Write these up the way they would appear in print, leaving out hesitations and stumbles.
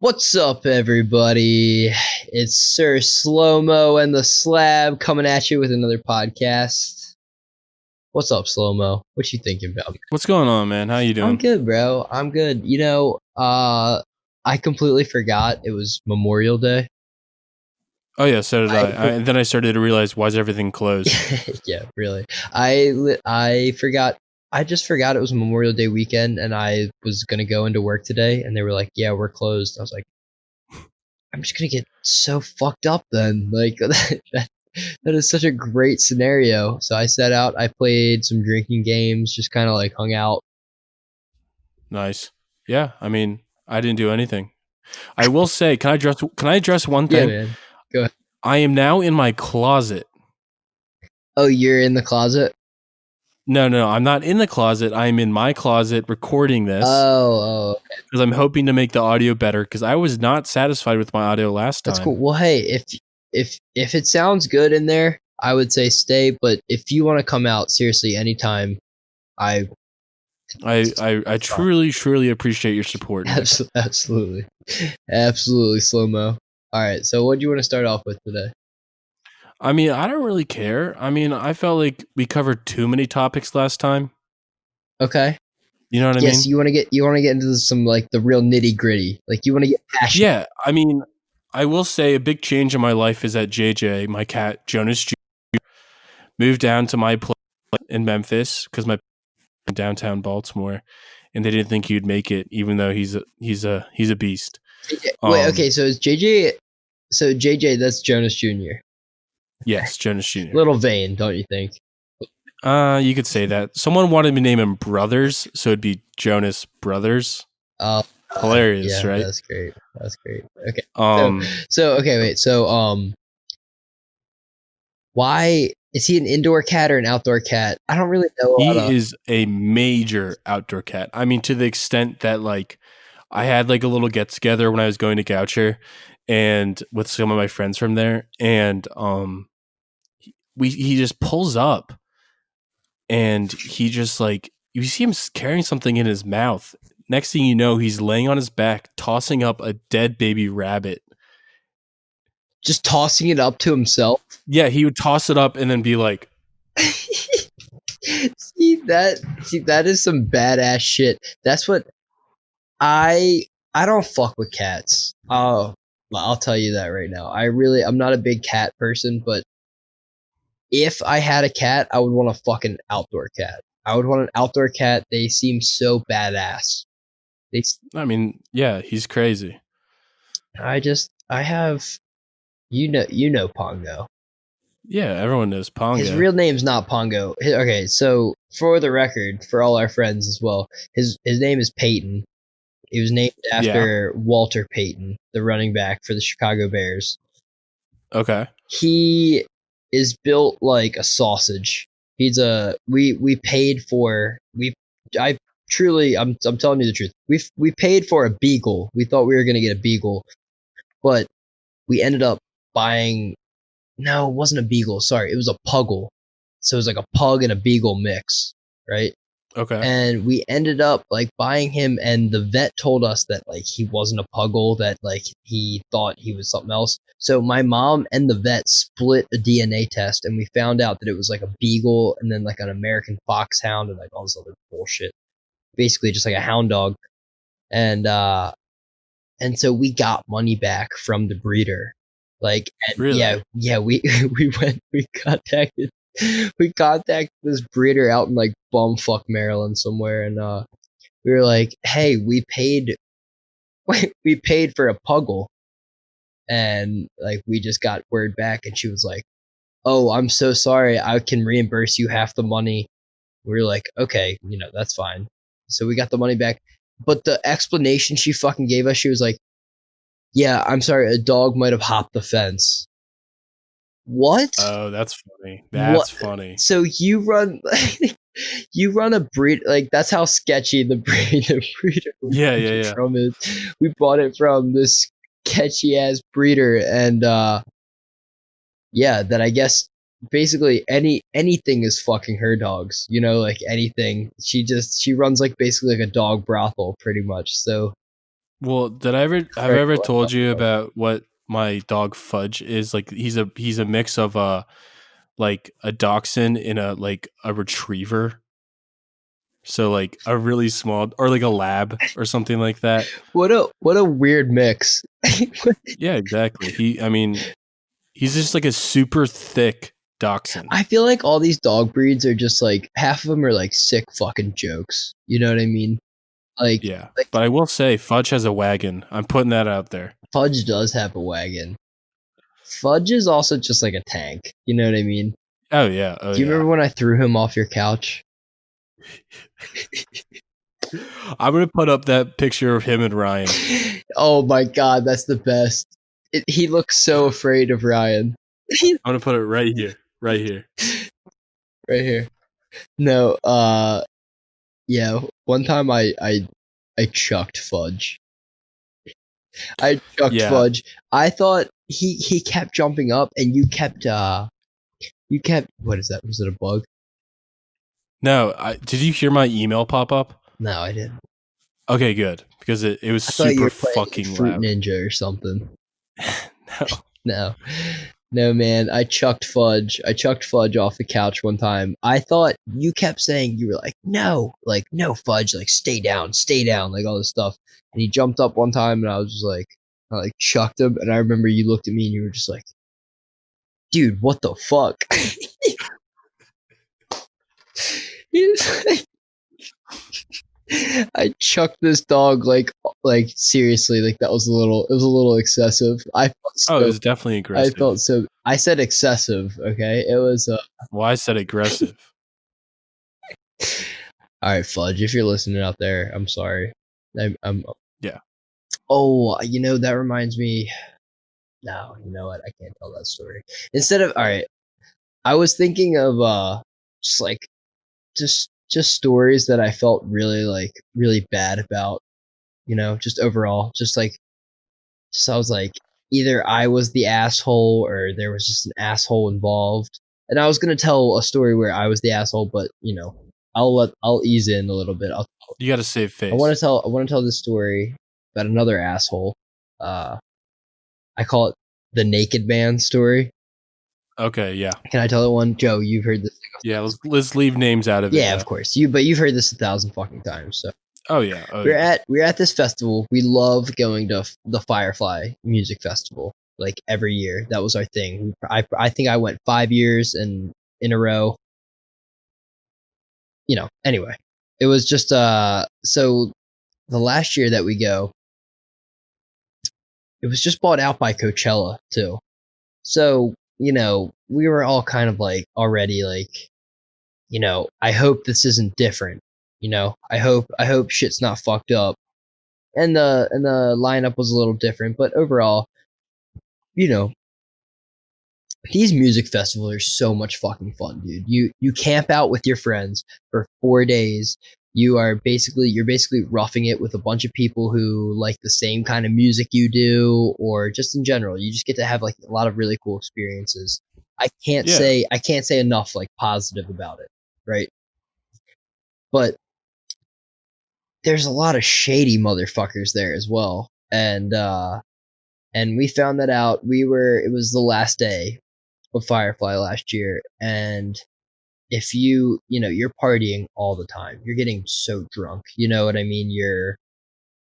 What's up, everybody? It's Sir Slo-mo and the Slab coming at you with another podcast. What's up, Slo-mo? What you thinking about? What's going on, man? How you doing? I'm good, bro. I'm good. I completely forgot it was Memorial Day. Oh yeah, so did I. And then I started to realize, why is everything closed? Yeah, really. I forgot. I just forgot it was Memorial Day weekend, and I was gonna go into work today, and they were like, "Yeah, we're closed." I was like, I'm just gonna get so fucked up then. Like that is such a great scenario. So I set out, I played some drinking games, just kind of like hung out. Nice. Yeah, I mean, I didn't do anything. I will say, can I address one Yeah, thing? man. Go ahead. I am now in my closet. Oh, you're in the closet? No, I'm not in the closet. I'm in my closet recording this Oh, okay. because I'm hoping to make the audio better because I was not satisfied with my audio last That's time. cool. Well, hey, if it sounds good in there, I would say stay. But if you want to come out, seriously, anytime, I truly appreciate your support, Nick. absolutely, Slo-mo. All right. So, what do you want to start off with today? I mean, I don't really care. I mean, I felt like we covered too many topics last time. Okay. You know what I Yes, mean? you want to get into some like the real nitty gritty. Like you want to get passionate. Yeah, I mean, I will say a big change in my life is that JJ, my cat Jonas Jr., moved down to my place in Memphis because my in downtown Baltimore, and they didn't think he'd make it, even though he's a beast. Wait, okay, so it's JJ. So JJ, that's Jonas Jr. Yes, Jonas Jr. Little vain, don't you think? You could say that. Someone wanted me to name him Brothers, so it'd be Jonas Brothers. Oh, Hilarious, yeah, right? that's great. That's great. Okay. Um, So okay, wait. So why is he an indoor cat or an outdoor cat? I don't really know. he is a major outdoor cat. I mean, to the extent that like I had like a little get together when I was going to Goucher and with some of my friends from there, and he just pulls up and he just like you see him carrying something in his mouth. Next thing you know, he's laying on his back, tossing up a dead baby rabbit. Just tossing it up to himself. Yeah, he would toss it up and then be like, See that is some badass shit. That's what I don't fuck with cats. Oh, I'll tell you that right now. I'm not a big cat person, but if I had a cat, I would want a fucking outdoor cat. I would want an outdoor cat. They seem so badass. I mean, yeah, he's crazy. I have, Pongo. Yeah, everyone knows Pongo. His real name's not Pongo. Okay, so for the record, for all our friends as well, his name is Peyton. He was named after Walter Payton, the running back for the Chicago Bears. Okay. He is built like a sausage. We paid for I truly I'm telling you the truth. We paid for a beagle. We thought we were gonna get a beagle, but we ended up buying no, it wasn't a beagle, sorry, it was a puggle. So it was like a pug and a beagle mix, right? Okay. And we ended up like buying him, and the vet told us that like he wasn't a puggle, that like he thought he was something else. So my mom and the vet split a DNA test, and we found out that it was like a beagle and then like an American foxhound and like all this other bullshit. Basically just like a hound dog. And so we got money back from the breeder. Like, really? yeah, we we contacted this breeder out in like bumfuck Maryland somewhere, and we were like, hey, we paid for a puggle, and like we just got word back, and she was like, oh, I'm so sorry, I can reimburse you half the money. We were like, okay, that's fine. So we got the money back, but the explanation she fucking gave us, she was like, yeah, I'm sorry, a dog might have hopped the fence. What? Oh, that's funny. That's funny. So you run a breed, like that's how sketchy the breeder Yeah. from is. We bought it from this sketchy ass breeder, and yeah, that I guess basically anything is fucking her dogs, like anything. She runs like basically like a dog brothel pretty much. So Well, did I ever have I Very ever cool. told you about what my dog Fudge is? Like he's a mix of like a dachshund and a retriever. So like a really small or like a lab or something like that. What a weird mix. Yeah, exactly. I mean, he's just like a super thick dachshund. I feel like all these dog breeds are just like half of them are like sick fucking jokes. You know what I mean? Like Yeah. But I will say Fudge has a wagon. I'm putting that out there. Fudge does have a wagon. Fudge is also just like a tank. You know what I mean? Oh yeah. Oh Do you remember yeah. when I threw him off your couch? I'm gonna put up that picture of him and Ryan. Oh my god, that's the best. He looks so afraid of Ryan. I'm gonna put it right here. Right here. Right here. No, yeah. One time I chucked Fudge. I chucked Yeah. Fudge. I thought he kept jumping up, and you kept what is that? Was it a bug? No, did you hear my email pop up? No, I didn't. Okay, good. Because it was I thought you super were playing like fucking Fruit loud. Ninja or something. No. No. No, man. I chucked Fudge. I chucked Fudge off the couch one time. I thought you kept saying you were like, no, Fudge, like, stay down, like all this stuff. And he jumped up one time, and I was just like, I like chucked him. And I remember you looked at me, and you were just like, dude, what the fuck? He was like, I chucked this dog like seriously, like that was it was a little excessive. Oh, it was definitely I aggressive. felt so I said excessive, okay? It was Well, I said aggressive. all right, Fudge, if you're listening out there, I'm sorry. I'm Yeah. oh, that reminds me. No, you know what? I can't tell that story. Instead of all right, I was thinking of just like just stories that I felt really bad about, just overall, just I was like either I was the asshole or there was just an asshole involved. And I was gonna tell a story where I was the asshole, but I'll ease in a little bit. You got to save I want face. to tell this story about another asshole. Uh, I call it the naked man story. Okay, yeah. Can I tell it one? Joe, you've heard this. Yeah, let's leave names out of it, Yeah, of yeah. course. But you've heard this 1,000 fucking times. So Oh yeah. Oh yeah. we're at this festival. We love going to the Firefly Music Festival like every year. That was our thing. I think I went 5 years and in a row. Anyway, it was just so the last year that we go, it was just bought out by Coachella too. So, we were all kind of like already like, I hope this isn't different. I hope shit's not fucked up. And the lineup was a little different, but overall, you know, these music festivals are so much fucking fun, dude. You camp out with your friends for 4 days. You're basically roughing it with a bunch of people who like the same kind of music you do, or just in general. You just get to have like a lot of really cool experiences. Yeah. I can't say enough like positive about it, right? But there's a lot of shady motherfuckers there as well. And we found that out. It was the last day of Firefly last year, and if you're partying all the time, you're getting so drunk. You know what I mean? You're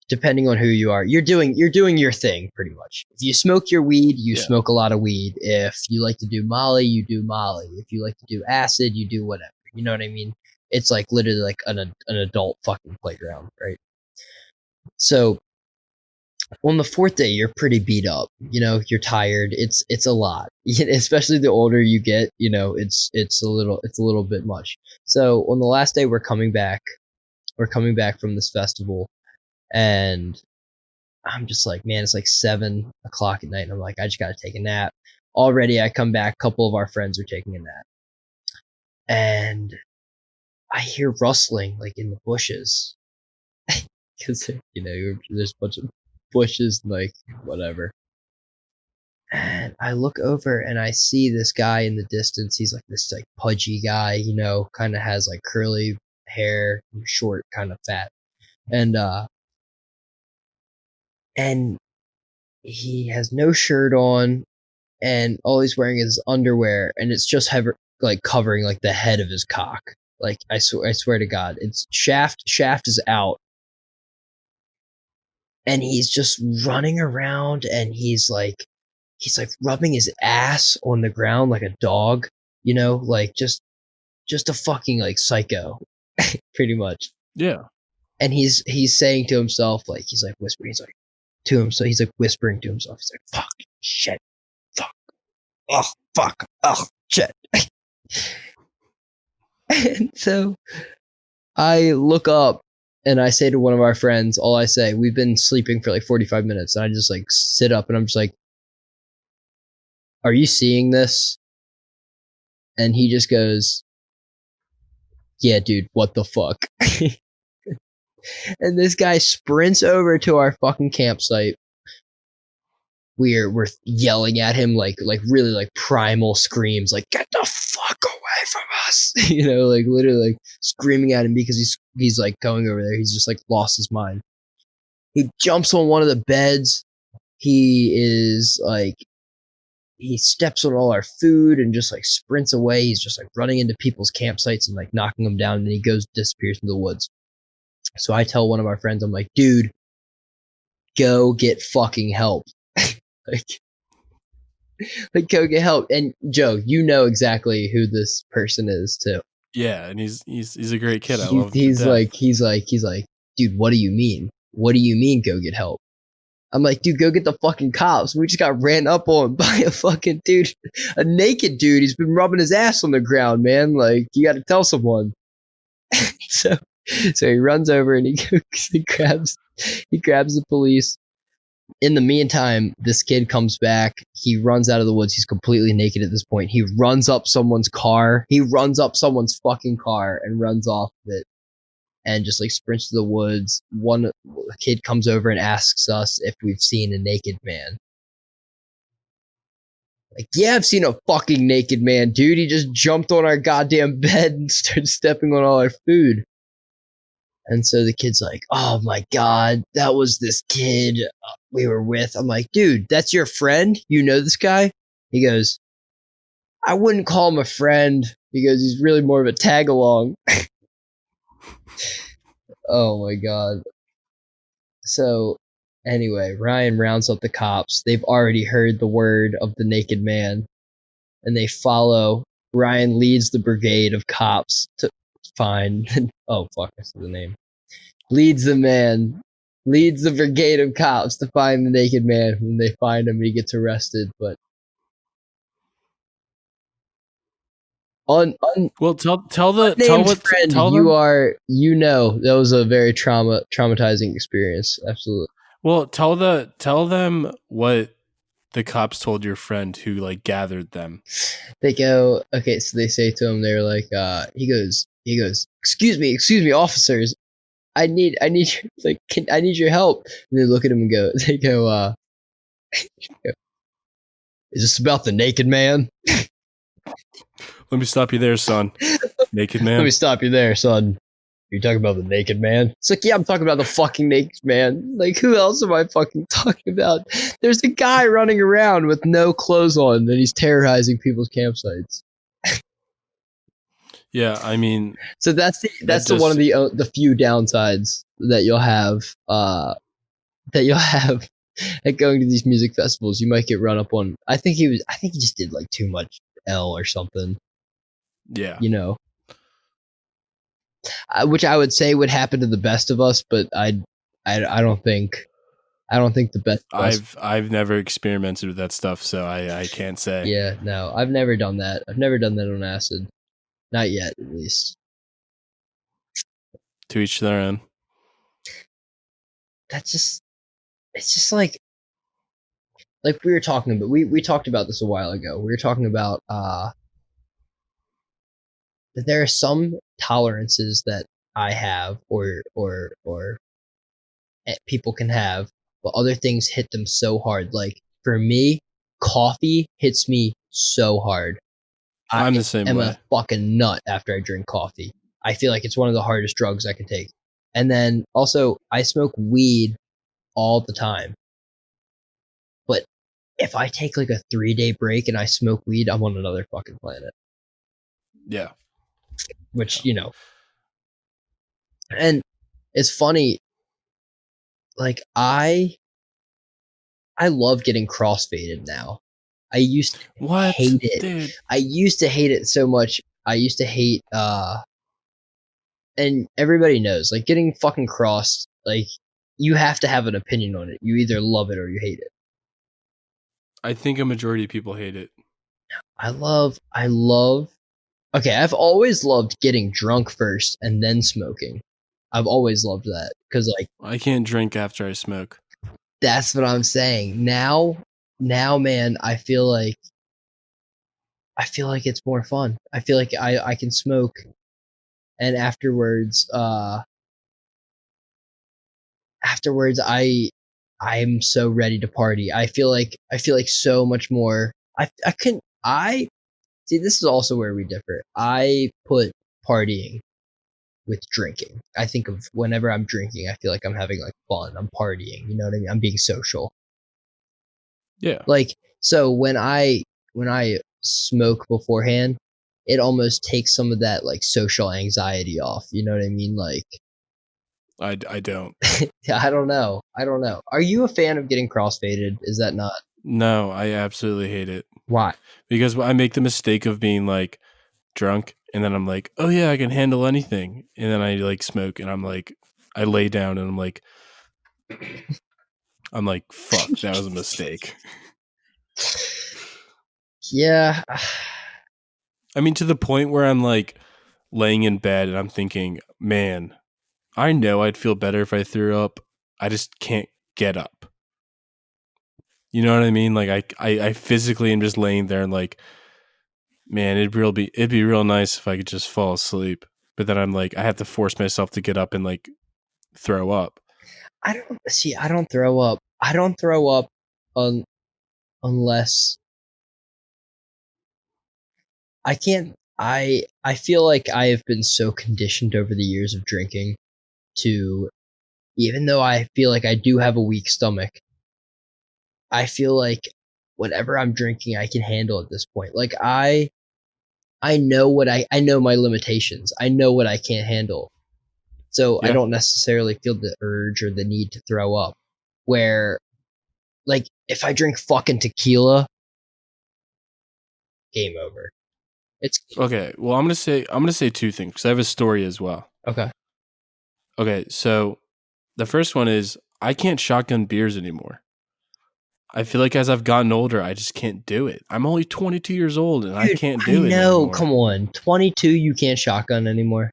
depending on who you are, you're doing your thing pretty much. If you smoke your weed, you Yeah. smoke a lot of weed. If you like to do Molly, you do Molly. If you like to do acid, you do whatever. You know what I mean? It's like literally like an adult fucking playground, right? So on the fourth day, you're pretty beat up. You're tired. It's a lot, especially the older you get. It's a little bit much. So on the last day, we're coming back. We're coming back from this festival, and I'm just like, man, it's like 7 o'clock at night, and I'm like, I just gotta take a nap. Already, I come back. A couple of our friends are taking a nap, and I hear rustling like in the bushes because there's a bunch of bushes, and like whatever. And I look over and I see this guy in the distance. He's like this like pudgy guy, kind of has like curly hair, short, kind of fat. And and he has no shirt on, and all he's wearing is underwear, and it's just like covering like the head of his cock. Like I swear to God, it's shaft is out, and he's just running around, and he's like rubbing his ass on the ground like a dog, like just a fucking like psycho, pretty much. Yeah. And he's saying to himself, like he's like whispering, he's like to him, so he's like whispering to himself, he's like fuck, shit, fuck, oh fuck, oh shit. And so I look up and I say to one of our friends, all I say, we've been sleeping for like 45 minutes, and I just like sit up and I'm just like, are you seeing this? And he just goes, yeah, dude, what the fuck? And this guy sprints over to our fucking campsite. We're yelling at him like really like primal screams, like get the fuck away from us. Like literally like screaming at him because he's like going over there. He's just like lost his mind. He jumps on one of the beds. He is like he steps on all our food and just like sprints away. He's just like running into people's campsites and like knocking them down, and then he disappears into the woods. So I tell one of our friends, I'm like, dude, go get fucking help. like, like go get help. And Joe, you know exactly who this person is too. Yeah, and he's a great kid. I love him to He's death. he's like, dude, what do you mean? What do you mean go get help? I'm like, dude, go get the fucking cops. We just got ran up on by a fucking dude, a naked dude. He's been rubbing his ass on the ground, man. Like, you got to tell someone. so he runs over and he grabs the police. In the meantime, this kid comes back. He runs out of the woods. He's completely naked at this point. He runs up someone's car. He runs up someone's fucking car and runs off of it, and just like sprints to the woods. One kid comes over and asks us if we've seen a naked man. Like, yeah, I've seen a fucking naked man, dude. He just jumped on our goddamn bed and started stepping on all our food. And so the kid's like, oh my God, that was this kid we were with. I'm like, dude, that's your friend? You know this guy? He goes, I wouldn't call him a friend. He goes, he's really more of a tag along. Oh my God. So anyway, Ryan rounds up the cops. They've already heard the word of the naked man, and they follow. Ryan leads the brigade of cops to find. Oh fuck, I said the name. Leads the brigade of cops to find the naked man. When they find him, he gets arrested. But Well, tell unnamed friend, them. that was a very traumatizing experience. Absolutely. Well, tell them what the cops told your friend who like gathered them. They go, okay, so they say to him, they're like, he goes, excuse me, officers, I need I need your help. And they look at him and they go, is this about the naked man? Let me stop you there, son. Naked man. Let me stop you there, son. You're talking about the naked man? It's like, yeah, I'm talking about the fucking naked man. Like, who else am I fucking talking about? There's a guy running around with no clothes on, and he's terrorizing people's campsites. Yeah, I mean, so that's one of the few downsides that you'll have. At going to these music festivals. You might get run up on. I think he just did like too much L or something. Yeah. Which I would say would happen to the best of us, but I don't think the best of us. I've never experimented with that stuff, so I can't say. Yeah, no, I've never done that. I've never done that on acid. Not yet, at least. To each their own. It's just like we were talking about. We talked about this a while ago. We were talking about that there are some tolerances that I have or people can have, but other things hit them so hard. Like for me, coffee hits me so hard. I'm the same way. A fucking nut after I drink coffee. I feel like it's one of the hardest drugs I can take. And then also, I smoke weed all the time. if I take like a 3-day break and I smoke weed, I'm on another fucking planet. Yeah. Which, you know, and it's funny, like I love getting crossfaded now. I used to What? hate it. Dude, I used to hate it so much. I used to hate and everybody knows, like getting fucking crossed, like you have to have an opinion on it. You either love it or you hate it. I think a majority of people hate it. I love okay, I've always loved getting drunk first and then smoking. I've always loved that because like I can't drink after I smoke. that's what I'm saying. Now, man, I feel like it's more fun. I feel like I can smoke and afterwards I'm so ready to party. I feel like so much more. I can I see this is also where we differ. I put partying with drinking. I think of whenever I'm drinking, I feel like I'm having like fun. I'm partying. You know what I mean? I'm being social. Yeah. Like so when I smoke beforehand, it almost takes some of that like social anxiety off. You know what I mean? Like I don't. yeah, I don't know. I don't know. Are you a fan of getting crossfaded? Is that not No, I absolutely hate it. why? Because I make the mistake of being like drunk and then I'm like, oh yeah, I can handle anything. And then I like smoke and I'm like, I lay down and I'm like, fuck, that was a mistake. Yeah, I mean, to the point where I'm like laying in bed and I'm thinking, man, I know I'd feel better if I threw up. I just can't get up. You know what I mean? Like I physically am just laying there and like, man, it'd be real nice if I could just fall asleep. But then I'm like, I have to force myself to get up and like throw up. I don't see. I don't throw up. I don't throw up un, unless I can't. I feel like I have been so conditioned over the years of drinking to, even though I feel like I do have a weak stomach, I feel like whatever I'm drinking, I can handle at this point. Like I know I know my limitations. I know what I can't handle. So I Yeah. don't necessarily feel the urge or the need to throw up. Where like if I drink fucking tequila, game over. It's Okay. Well, I'm gonna say two things because I have a story as well. okay. Okay. So the first one is I can't shotgun beers anymore. I feel like as I've gotten older, I just can't do it. I'm only 22 years old and I Dude, can't I do it know. anymore. Come on. 22, you can't shotgun anymore.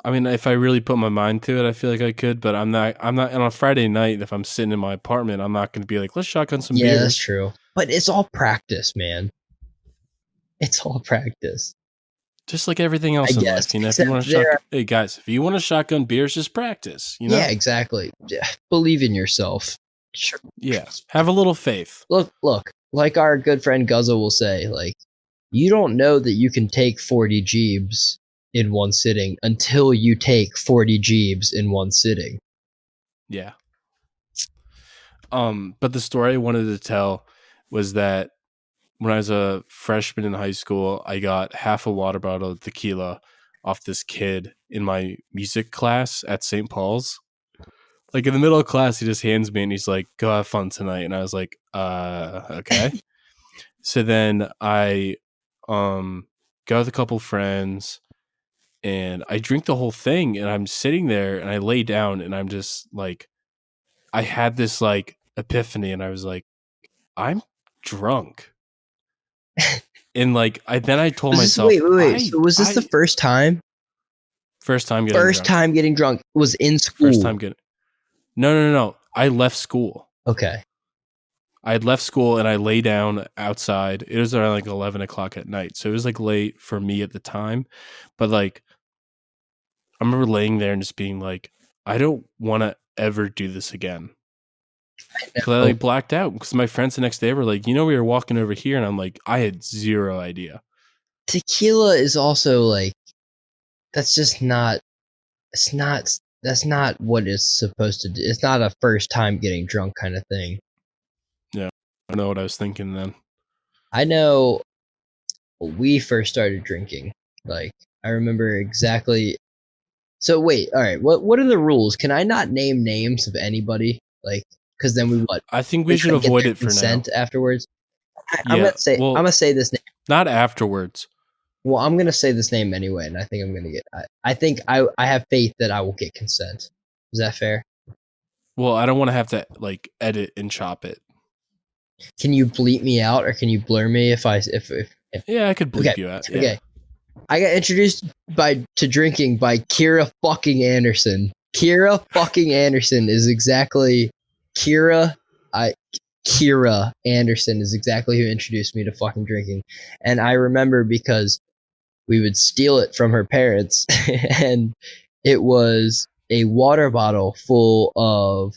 I mean, if I really put my mind to it, I feel like I could, but I'm not. I'm not. And on a Friday night, if I'm sitting in my apartment, I'm not going to be like, let's shotgun some Yeah, that's beers. true. But it's all practice, man. It's all practice. Just like everything I else in guess. life, you know. If you Except want to there. hey guys, if you want to shotgun beers, just practice. You Yeah, know. exactly. Yeah, believe in yourself. Sure. Yeah, have a little faith. Look. Like our good friend Guzzo will say, like, you don't know that you can take 40 Jeebs in one sitting until you take 40 Jeebs in one sitting. Yeah. But the story I wanted to tell was that when I was a freshman in high school, I got half a water bottle of tequila off this kid in my music class at St. Paul's. Like in the middle of class, he just hands me and he's like, "Go have fun tonight." And I was like, okay." So then I go with a couple friends and I drink the whole thing and I'm sitting there and I lay down and I'm just like, I had this like epiphany and I was like, I'm drunk. And like I told Was this myself, wait. So was this the I first time? first time getting First drunk. time getting drunk was in First school. time getting no. I left school. Okay. I had left school and I lay down outside. It was around like 11 o'clock at night. So it was like late for me at the time. But like I remember laying there and just being like, I don't want to ever do this again. Because I Oh, like blacked out. Because my friends the next day were like, we were walking over here. And I'm like, I had zero idea. tequila is also like that's just not it's not that's not what it's supposed to do. It's not a first time getting drunk kind of thing. Yeah. I don't know what I was thinking then. I know when we first started drinking. Like, I remember exactly. So wait, all right. What are the rules? Can I not name names of anybody? Like, because then we what? I think We we should gotta get avoid their it for now. consent afterwards. Yeah. I'm Well, gonna say this name. not afterwards. Well, I'm gonna say this name anyway, and I think I'm gonna get. I think I have faith that I will get consent. Is that fair? Well, I don't want to have to like edit and chop it. Can you bleep me out, or can you blur me if Yeah, I could okay, bleep you out. Yeah. okay. I got introduced to drinking by Kira fucking Anderson. Kira fucking Anderson is exactly Kira. I Kira Anderson is exactly who introduced me to fucking drinking, and I remember because we would steal it from her parents, and it was a water bottle full of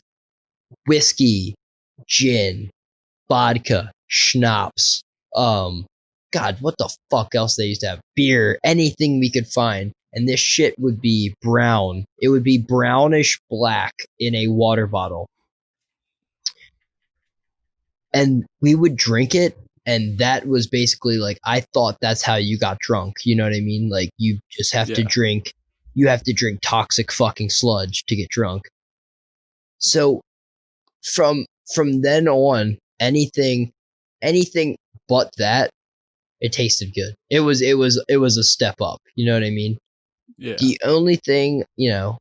whiskey, gin, vodka, schnapps, God, what the fuck else they used to have? Beer, anything we could find. And this shit would be brown. It would be brownish black in a water bottle. And we would drink it. And that was basically like, I thought that's how you got drunk. You know what I mean? Like, you just have to Yeah. drink, you have to drink toxic fucking sludge to get drunk. So from then on, anything but that, it tasted good. It was a step up. You know what I mean? Yeah. The only thing, the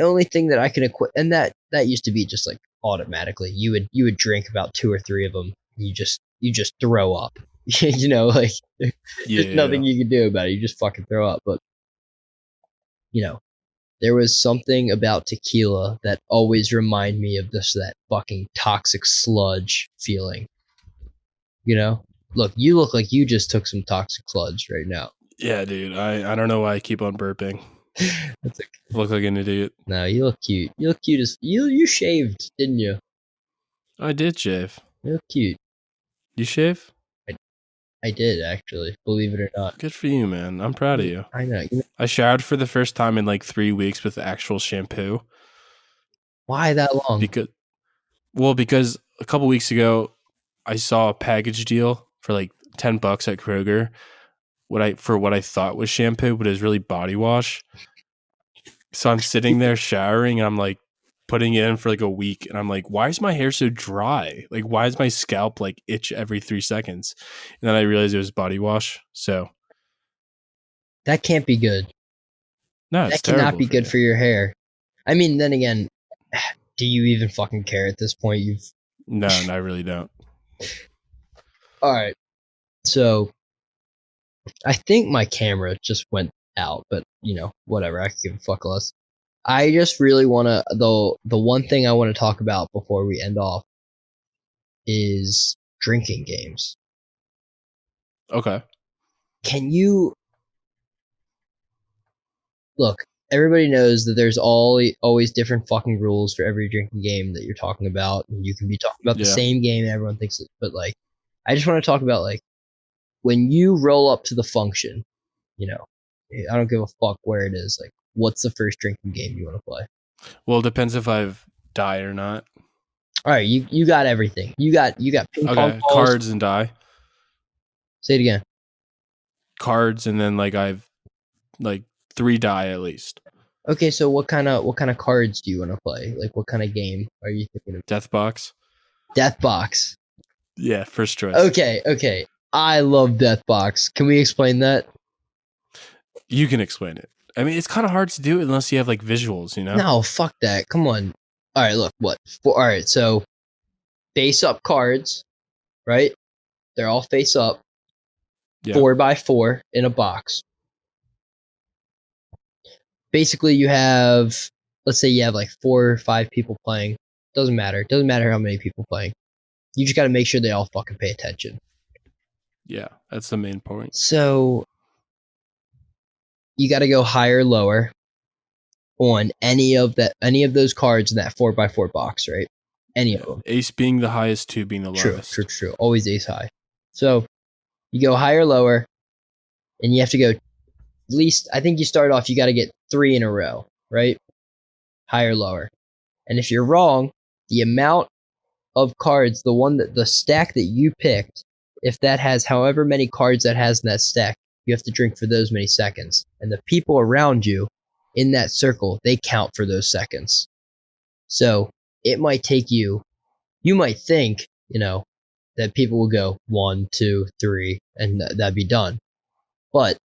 only thing that I can equate, and that used to be just like automatically. You would drink about two or three of them. You just throw up. Like there's Yeah. nothing you can do about it. You just fucking throw up. But you know, there was something about tequila that always reminded me of that fucking toxic sludge feeling. Look, you look like you just took some toxic sludge right now. Yeah, dude. I don't know why I keep on burping. That's okay. I look like an idiot. No, you look cute. You look cute as you shaved, didn't you? I did shave. You look cute. You shave? I, I did actually, believe it or not. Good for you, man. I'm proud of you. I know. I showered for the first time in like 3 weeks with actual shampoo. Why that long? Because a couple weeks ago I saw a package deal for like $10 at Kroger. What I thought was shampoo, but it was really body wash. So I'm sitting there showering and I'm like putting it in for like a week and I'm like, why is my hair so dry? Like, why is my scalp like itch every 3 seconds? And then I realized it was body wash. So That can't be good. no, it's That cannot terrible be for good you. for your hair. I mean, then again, do you even fucking care at this point? No, I really don't. All right. So I think my camera just went out, but whatever. I can give a fuck less. I just really want to, though, the one thing I want to talk about before we end off is drinking games. Okay. Can you look? Everybody knows that there's always different fucking rules for every drinking game that you're talking about, and you can be talking about the Yeah. same game and everyone thinks it. But like, I just want to talk about like when you roll up to the function. You know, I don't give a fuck where it is. Like, what's the first drinking game you want to play? Well, it depends if I've died or not. All right, you got everything. You got ping pong Okay. balls. Cards and die. Say it again. Cards and then like I've like 3 die at least. Okay, so what kind of cards do you want to play? Like, what kind of game are you thinking of? Death box. Deathbox. Yeah, first choice. Okay. I love Deathbox. Can we explain that? You can explain it. I mean, it's kind of hard to do unless you have like visuals, you know? No, fuck that. Come on. All right, look, what? All right, so face up cards, right? They're all face up, Yeah. 4x4 in a box. Basically, let's say you have like 4 or 5 people playing. Doesn't matter. Doesn't matter how many people playing. You just got to make sure they all fucking pay attention. Yeah, that's the main point. So you got to go higher or lower on any of those cards in that 4x4 box, right? Any of them. Ace being the highest, 2 being the True. lowest. Always ace high. So you go higher or lower, and you have to go at least, I think you start off, you got to get 3 in a row, right? Higher or lower. And if you're wrong, the amount of cards, the stack that you picked, if that has however many cards that has in that stack, you have to drink for those many seconds. And the people around you in that circle, they count for those seconds. So it might take you might think, that people will go 1, 2, 3, and that'd be done. But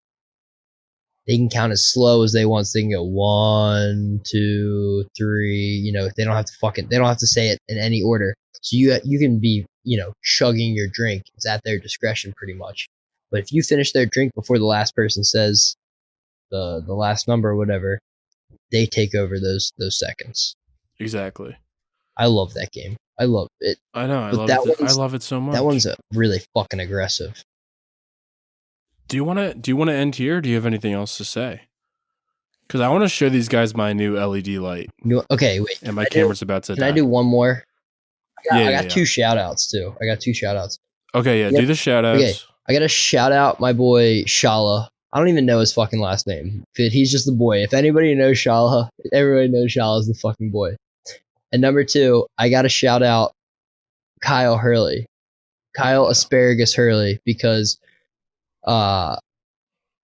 they can count as slow as they want. So they can go 1, 2, 3. They don't have to say it in any order. So you can be, chugging your drink. It's at their discretion pretty much. But if you finish their drink before the last person says the last number or whatever, they take over those seconds. Exactly. I love that game. I love it. I know. I But love that it. I one's love it so much. that one's really fucking aggressive. Do you want to end here? Or do you have anything else to say? Because I want to show these guys my new LED light. Okay, wait. And my camera's about to die. Can I do one more? I got Yeah. 2 shout outs too. Okay, yeah. Do the shout outs. Okay, I got to shout out my boy Shala. I don't even know his fucking last name. He's just the boy. If anybody knows Shala, everybody knows Shala's the fucking boy. And number 2, I got to shout out Kyle Hurley. Kyle Asparagus Hurley, because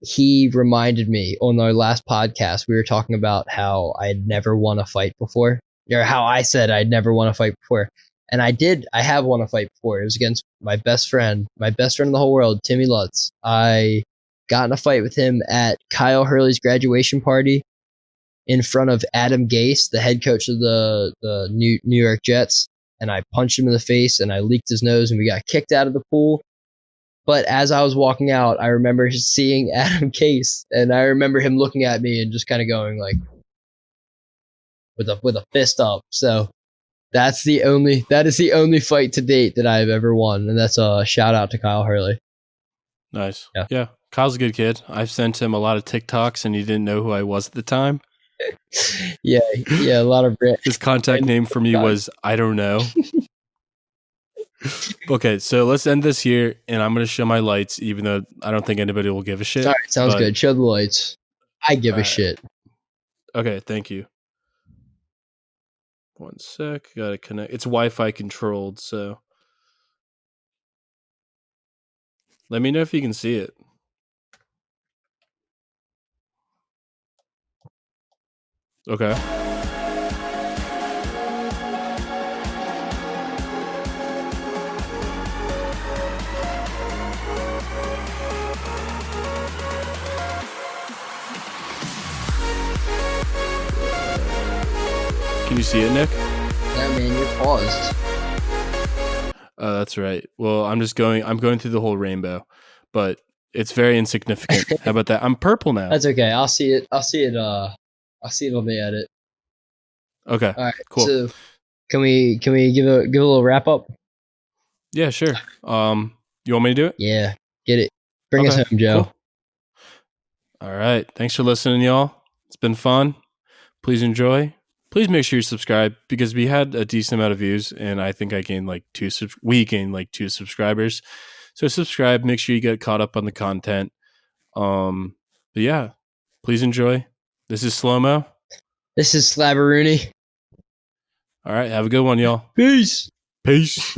he reminded me on our last podcast, we were talking about how I'd never won a fight before, or how I said I'd never won a fight before. And I have won a fight before. It was against my best friend in the whole world, Timmy Lutz. I got in a fight with him at Kyle Hurley's graduation party in front of Adam Gase, the head coach of the New York Jets. And I punched him in the face and I leaked his nose and we got kicked out of the pool. But as I was walking out, I remember seeing Adam Gase, and I remember him looking at me and just kind of going like, with a fist up. So that is the only fight to date that I've ever won, and that's a shout out to Kyle Hurley. Nice. Yeah. Kyle's a good kid. I've sent him a lot of TikToks, and he didn't know who I was at the time. yeah, a lot of his contact name for me was I don't know. Okay, so let's end this here, and I'm going to show my lights, even though I don't think anybody will give a shit. All right, sounds good. Show the lights. I give a shit. Okay, thank you. One sec. Gotta connect. It's Wi-Fi controlled, so let me know if you can see it. Okay. Can you see it, Nick? Yeah, man, you're paused. Oh, that's right. Well, I'm going through the whole rainbow, but it's very insignificant. How about that? I'm purple now. That's okay. I'll see it on the edit. Okay. All right. Cool. So can we give a little wrap up? Yeah, sure. You want me to do it? Yeah. Get it. Bring us home, Joe. Cool. All right. Thanks for listening, y'all. It's been fun. Please enjoy. Please make sure you subscribe, because we had a decent amount of views, and I think we gained like 2 subscribers. So subscribe. Make sure you get caught up on the content. But yeah, please enjoy. This is Slo-mo. This is Slab. All right. Have a good one, y'all. Peace.